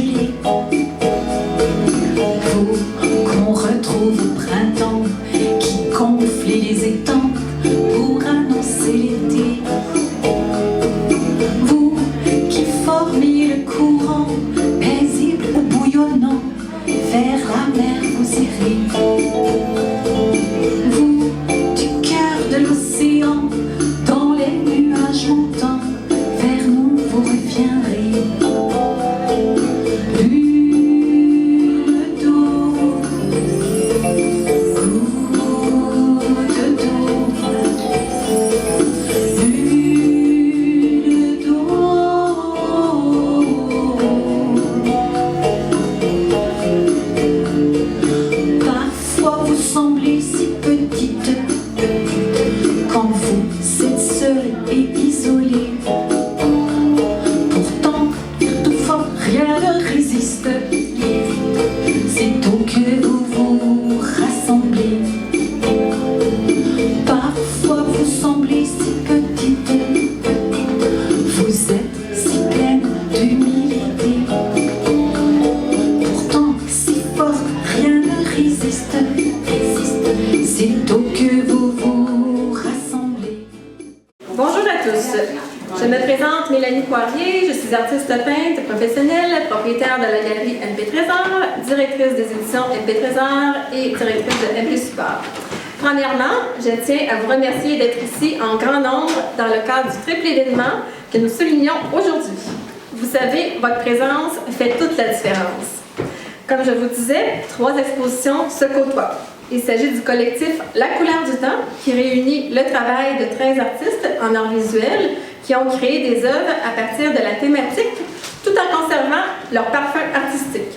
juillet. Vous qu'on retrouve au printemps, qui gonflez les étangs pour annoncer l'été. Vous qui formez le courant, paisible ou bouillonnant, vers la mer vous irez. Vous du cœur de l'océan, dans les nuages montants, vers nous vous reviendrez. Artiste peintre professionnelle, propriétaire de la galerie MP Trésor, directrice des éditions MP Trésor et directrice de MP Support. Premièrement, je tiens à vous remercier d'être ici en grand nombre dans le cadre du triple événement que nous soulignons aujourd'hui. Vous savez, votre présence fait toute la différence. Comme je vous disais, 3 expositions se côtoient. Il s'agit du collectif La Couleur du Temps, qui réunit le travail de 13 artistes en art visuel qui ont créé des œuvres à partir de la thématique, tout en conservant leur parfum artistique.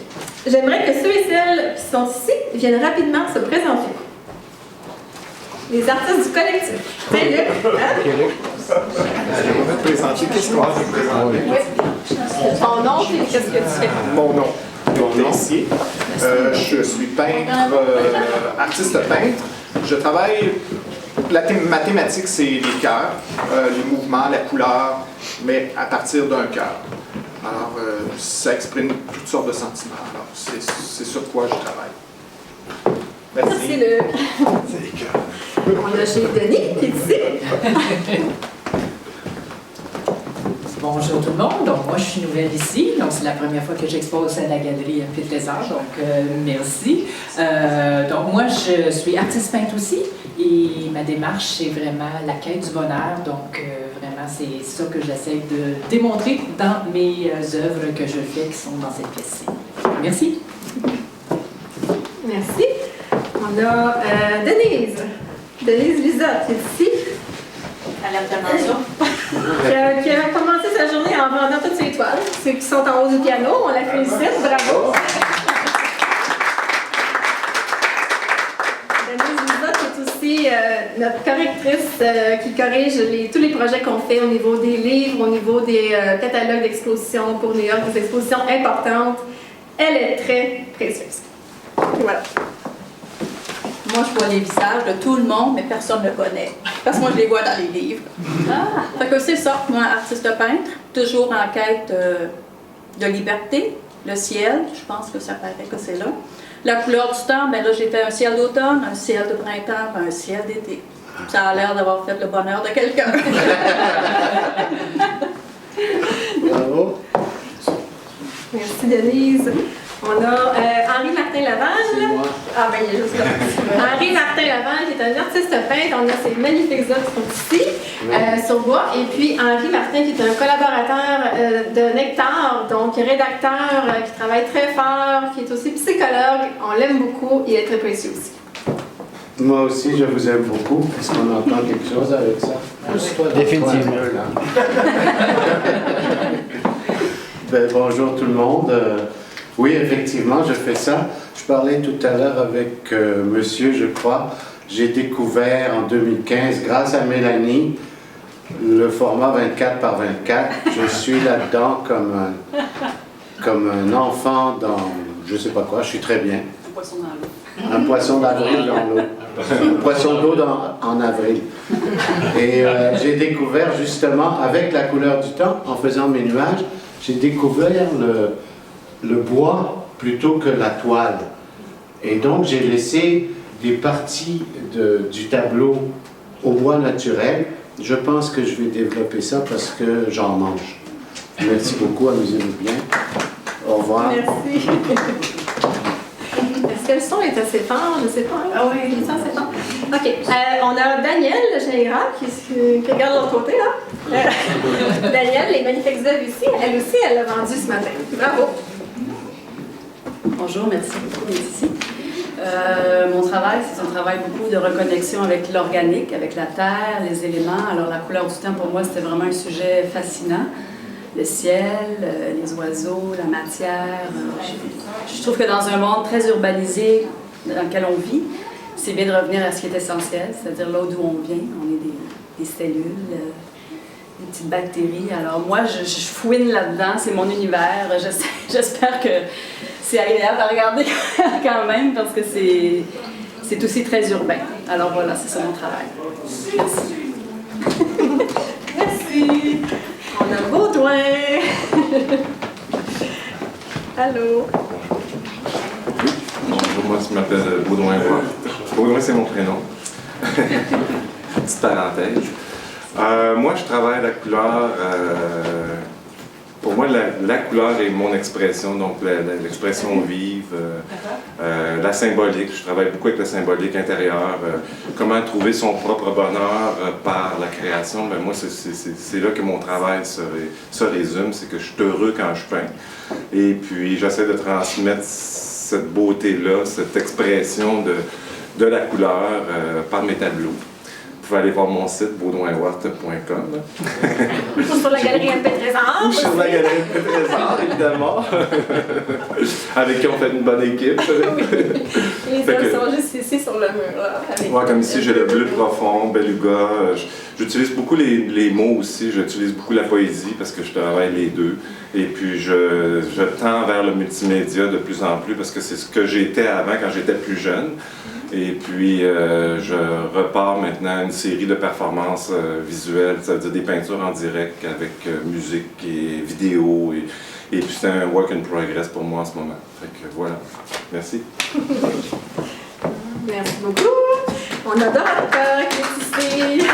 J'aimerais que ceux et celles qui sont ici viennent rapidement se présenter. Les artistes du collectif. Salut, Luc. J'aimerais te présenter. Qu'est-ce qu'on va te présenter? Oui. Ton nom et qu'est-ce que tu fais? Mon nom. Tessier. Je suis peintre, artiste peintre. Je travaille, ma thématique c'est les cœurs, les mouvements, la couleur, mais à partir d'un cœur. Alors, ça exprime toutes sortes de sentiments. Alors, c'est sur quoi je travaille. Merci Luc. C'est les cœurs. On a chez Denis qui est ici. Bonjour tout le monde, donc moi je suis nouvelle ici, donc c'est la première fois que j'expose à la galerie MP Trésor, donc merci. Donc moi je suis artiste peintre aussi et ma démarche c'est vraiment la quête du bonheur, donc vraiment c'est ça que j'essaie de démontrer dans mes œuvres que je fais qui sont dans cette pièce-ci. Merci. Merci. On a Denise Lizotte qui est ici. À l'intervention. Qui a commencé sa journée en vendant toutes ses toiles. Ceux qui sont en haut du piano, on la félicite, bravo! Denise Lizotte est aussi notre correctrice qui corrige tous les projets qu'on fait au niveau des livres, au niveau des catalogues d'exposition pour New York, des expositions importantes. Elle est très précieuse. Et voilà. Moi, je vois les visages de tout le monde, mais personne ne le connaît. Parce que moi, je les vois dans les livres. Fait que c'est ça, moi, artiste peintre, toujours en quête de liberté. Le ciel, je pense que ça paraît que c'est là. La couleur du temps, bien là, j'ai fait un ciel d'automne, un ciel de printemps, un ciel d'été. Ça a l'air d'avoir fait le bonheur de quelqu'un. Bravo. Merci Denise. On a Henri Martin Laval. Ah ben il est juste là. Henri Martin Laval qui est un artiste peintre. On a ces magnifiques œuvres qui sont ici sur bois. Et puis Henri Martin qui est un collaborateur de Nectar, donc rédacteur qui travaille très fort, qui est aussi psychologue. On l'aime beaucoup. Il est très précieux aussi. Moi aussi, je vous aime beaucoup. Est-ce qu'on entend quelque chose avec ça? Définitivement. Ben, bonjour tout le monde. Oui, effectivement, je fais ça. Je parlais tout à l'heure avec monsieur, je crois. J'ai découvert en 2015, grâce à Mélanie, le format 24 par 24. Je suis là-dedans comme un enfant dans je sais pas quoi. Je suis très bien. Un poisson dans l'eau. Un poisson d'avril dans l'eau. Un poisson d'eau en avril. Et j'ai découvert justement, avec la couleur du temps, en faisant mes nuages, j'ai découvert le bois plutôt que la toile. Et donc, j'ai laissé des parties du tableau au bois naturel. Je pense que je vais développer ça parce que j'en mange. Merci beaucoup, amusez-vous bien. Au revoir. Merci. Est-ce que le son est assez fort? Je ne sais pas. Ah oui, le son est assez fort. OK. On a Daniel, le général, qui regarde de l'autre côté, là. Daniel, les magnifiques œuvres ici, elle aussi, elle l'a vendu ce matin. Bravo. Bonjour, merci beaucoup d'être ici. Mon travail, c'est un travail beaucoup de reconnexion avec l'organique, avec la terre, les éléments. Alors, la couleur du temps, pour moi, c'était vraiment un sujet fascinant. Le ciel, les oiseaux, la matière. Je trouve que dans un monde très urbanisé dans lequel on vit, c'est bien de revenir à ce qui est essentiel, c'est-à-dire là d'où on vient. On est des cellules, des petites bactéries. Alors moi, je fouine là-dedans, c'est mon univers. J'espère que c'est agréable à regarder quand même parce que c'est aussi très urbain. Alors voilà, c'est ça mon travail. Merci. Merci. On a Baudouin. Allô. Bonjour, moi je m'appelle Baudouin. Baudouin, c'est mon prénom. Petite parenthèse. Moi, je travaille la couleur. Pour moi, la couleur est mon expression, donc l'expression vive, la symbolique. Je travaille beaucoup avec la symbolique intérieure. Comment trouver son propre bonheur par la création. Ben, moi, c'est là que mon travail se résume. C'est que je suis heureux quand je peins. Et puis, j'essaie de transmettre cette beauté-là, cette expression de la couleur par mes tableaux. Vous pouvez aller voir mon site baudouinwart.com. Ou sur la galerie MP Trésor. Ou sur la galerie MP Trésor, évidemment. Avec qui on fait une bonne équipe. Oui. Les œuvres sont juste ici sur le mur. Là, ouais, comme ici, j'ai le bleu profond, beluga. J'utilise beaucoup les mots aussi. J'utilise beaucoup la poésie parce que je travaille les deux. Et puis, je tends vers le multimédia de plus en plus parce que c'est ce que j'étais avant quand j'étais plus jeune. Et puis, je repars maintenant à une série de performances visuelles, ça veut dire des peintures en direct avec musique et vidéo. Et puis, c'est un work in progress pour moi en ce moment. Fait que voilà. Merci. Merci beaucoup. On a Dorota qui est ici.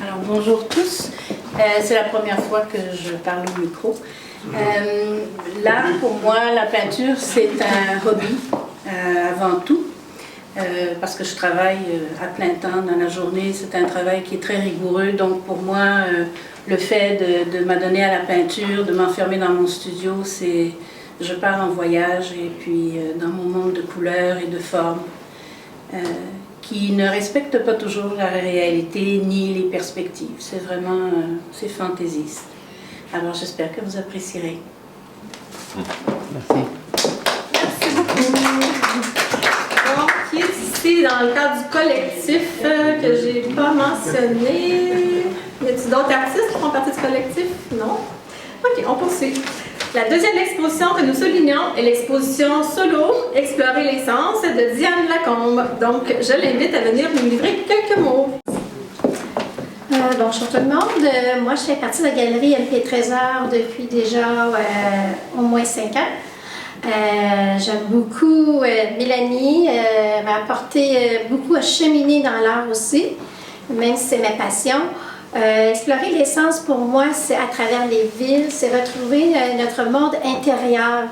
Alors, bonjour tous. C'est la première fois que je parle au micro. Là, pour moi, la peinture, c'est un hobby avant tout, parce que je travaille à plein temps dans la journée. C'est un travail qui est très rigoureux. Donc, pour moi, le fait de m'adonner à la peinture, de m'enfermer dans mon studio, c'est je pars en voyage et puis dans mon monde de couleurs et de formes qui ne respecte pas toujours la réalité ni les perspectives. C'est vraiment, c'est fantaisiste. Alors, j'espère que vous apprécierez. Merci beaucoup. Donc, qui est ici dans le cadre du collectif que je n'ai pas mentionné? Y a-t-il d'autres artistes qui font partie du collectif? Non? OK, on poursuit. La deuxième exposition que nous soulignons est l'exposition Solo, Explorer les sens de Diane Lacombe. Donc, je l'invite à venir nous livrer quelques mots. Bonjour tout le monde. Moi, je fais partie de la galerie MP Trésor depuis déjà au moins 5 ans. J'aime beaucoup Mélanie, m'a apporté beaucoup à cheminer dans l'art aussi, même si c'est ma passion. Explorer l'essence pour moi, c'est à travers les villes, c'est retrouver notre monde intérieur.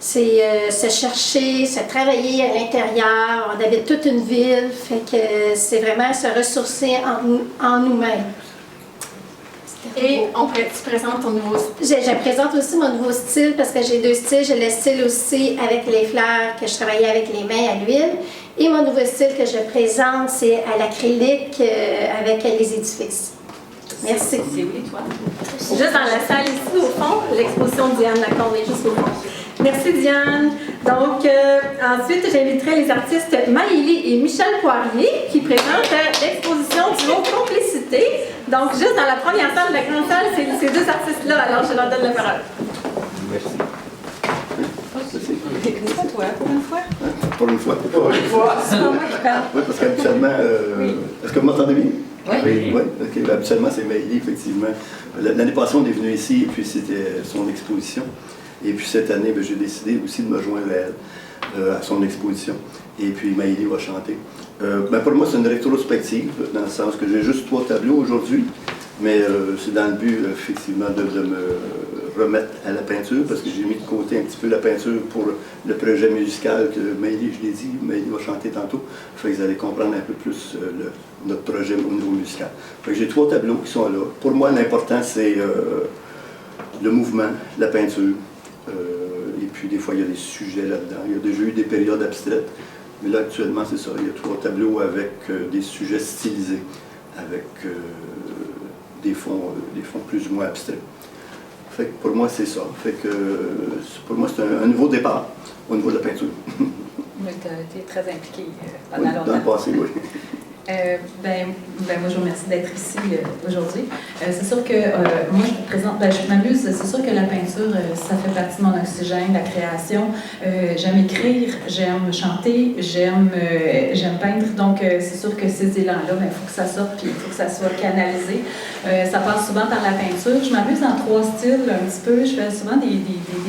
C'est se chercher, se travailler à l'intérieur. On habite toute une ville, fait que c'est vraiment se ressourcer en nous-mêmes. Et tu présentes ton nouveau style. Je présente aussi mon nouveau style parce que j'ai 2 styles. J'ai le style aussi avec les fleurs que je travaillais avec les mains à l'huile. Et mon nouveau style que je présente, c'est à l'acrylique avec les édifices. Merci. C'est où, toi? Juste dans la salle ici, au fond, l'exposition de Diane Lacombe est juste au fond. Merci Diane. Donc, ensuite, j'inviterai les artistes Maëlie et Michel Poirier qui présentent l'exposition Duo Complicité. Donc, juste dans la première salle de la grande salle, c'est ces 2 artistes-là. Alors, je leur donne la parole. Merci. C'est pas toi, pour une fois? Pour une fois. C'est pas moi qui parle. Oui, parce qu'habituellement, est-ce que vous m'entendez bien? Oui. Oui, ok. Ben, absolument, c'est Maëlie, effectivement. L'année passée, on est venu ici et puis c'était son exposition. Et puis cette année, ben, j'ai décidé aussi de me joindre à elle, à son exposition. Et puis Maëlie va chanter. Ben, pour moi, c'est une rétrospective, dans le sens que j'ai juste 3 tableaux aujourd'hui, mais c'est dans le but, effectivement, de me remettre à la peinture, parce que j'ai mis de côté un petit peu la peinture pour le projet musical que Maëlie, je l'ai dit, Maëlie va chanter tantôt. Fait que vous allez comprendre un peu plus notre projet au niveau musical. Fait que j'ai 3 tableaux qui sont là. Pour moi, l'important, c'est le mouvement, la peinture. Et puis, des fois, il y a des sujets là-dedans. Il y a déjà eu des périodes abstraites. Mais là, actuellement, c'est ça. Il y a 3 tableaux avec des sujets stylisés, avec des fonds plus ou moins abstraits. Fait que pour moi, c'est ça. Fait que pour moi, c'est un nouveau départ au niveau de la peinture. Mais tu as été très impliqué Oui, dans le passé, oui. Moi, je vous remercie d'être ici aujourd'hui. C'est sûr que moi, je me présente, je m'amuse. C'est sûr que la peinture, ça fait partie de mon oxygène, la création. J'aime écrire, j'aime chanter, j'aime peindre. Donc, c'est sûr que ces élans-là, il faut que ça sorte, puis il faut que ça soit canalisé. Ça passe souvent par la peinture. Je m'amuse en 3 styles un petit peu. Je fais souvent des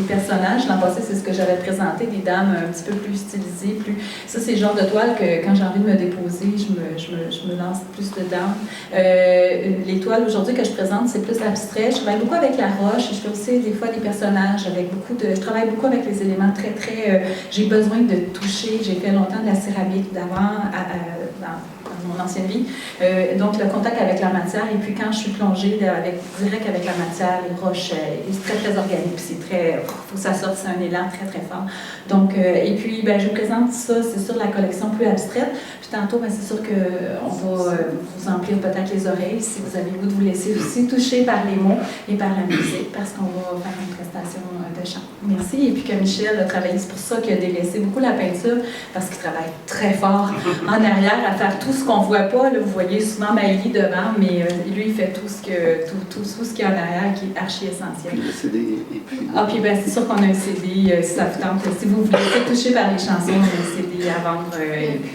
personnages. L'an passé, c'est ce que j'avais présenté, des dames un petit peu plus stylisées. Ça, c'est le genre de toile que quand j'ai envie de me déposer, je me lance plus dedans. Les toiles aujourd'hui que je présente, c'est plus abstrait. Je travaille beaucoup avec la roche. Je fais aussi des fois des personnages avec je travaille beaucoup avec les éléments très j'ai besoin de toucher. J'ai fait longtemps de la céramique d'avant dans mon ancienne vie. Donc, le contact avec la matière. Et puis, quand je suis plongée direct avec la matière, les roches, c'est très organique. Puis, faut que ça sorte, c'est un élan très fort. Donc, et puis, je vous présente ça, c'est sûr, la collection plus abstraite. Puis, tantôt, c'est sûr qu'on va vous emplir peut-être les oreilles si vous avez le goût de vous laisser aussi toucher par les mots et par la musique, parce qu'on va faire une prestation de chant. Merci. Et puis, que Michel a travaillé, c'est pour ça qu'il a délaissé beaucoup la peinture, parce qu'il travaille très fort en arrière à faire tout ce qu'on ne voit pas. Là, vous voyez souvent Maëlie devant, mais lui, il fait tout ce qu'il y a en arrière qui est archi essentiel. Puis le CD, et puis... puis c'est sûr qu'on a un CD, si ça vous tente. Si vous voulez être touché par les chansons, on a un CD à vendre. Et puis,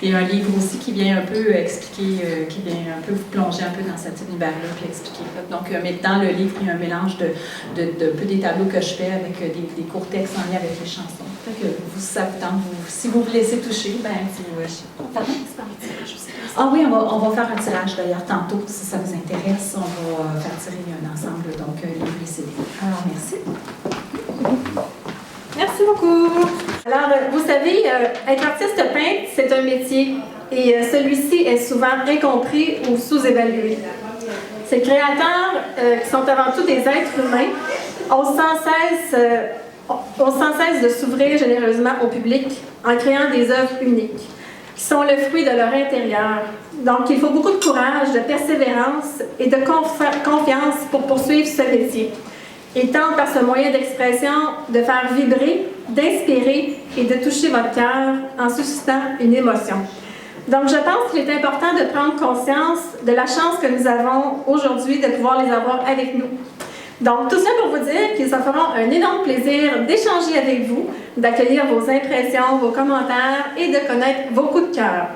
il y a un livre aussi qui vient un peu expliquer, qui vient un peu vous plonger un peu dans cet univers-là, puis expliquer. Donc, mais dans le livre, il y a un mélange de des tableaux que je fais avec des courts textes en lien avec les chansons. Fait que ça vous tente, si vous vous laissez toucher, pardon, c'est pas un tirage aussi. Ah oui, on va faire un tirage d'ailleurs tantôt, si ça vous intéresse. On va faire tirer un ensemble, donc livre et CD. Alors, merci. Merci beaucoup. Alors, vous savez, être artiste peintre, c'est un métier et celui-ci est souvent incompris ou sous-évalué. Ces créateurs, qui sont avant tout des êtres humains, ont sans cesse de s'ouvrir généreusement au public en créant des œuvres uniques, qui sont le fruit de leur intérieur. Donc, il faut beaucoup de courage, de persévérance et de confiance pour poursuivre ce métier. Et tente par ce moyen d'expression de faire vibrer, d'inspirer et de toucher votre cœur en suscitant une émotion. Donc, je pense qu'il est important de prendre conscience de la chance que nous avons aujourd'hui de pouvoir les avoir avec nous. Donc, tout ça pour vous dire qu'ils se feront un énorme plaisir d'échanger avec vous, d'accueillir vos impressions, vos commentaires et de connaître vos coups de cœur.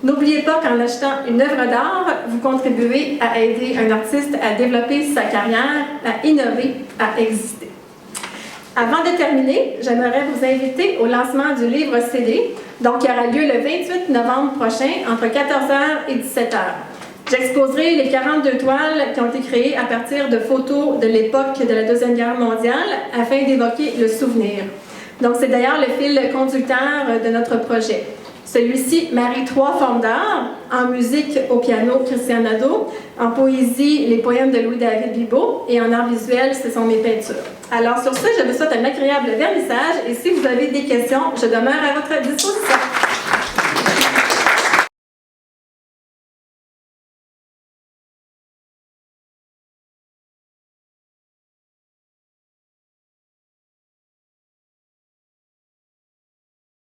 N'oubliez pas qu'en achetant une œuvre d'art, vous contribuez à aider un artiste à développer sa carrière, à innover, à exister. Avant de terminer, j'aimerais vous inviter au lancement du livre CD, donc qui aura lieu le 28 novembre prochain entre 14h et 17h. J'exposerai les 42 toiles qui ont été créées à partir de photos de l'époque de la Deuxième Guerre mondiale afin d'évoquer le souvenir. Donc, c'est d'ailleurs le fil conducteur de notre projet. Celui-ci marie 3 formes d'art, en musique au piano, Christian Nadeau, en poésie, les poèmes de Louis-David Bibeau, et en art visuel, ce sont mes peintures. Alors sur ce, je vous souhaite un agréable vernissage, et si vous avez des questions, je demeure à votre disposition.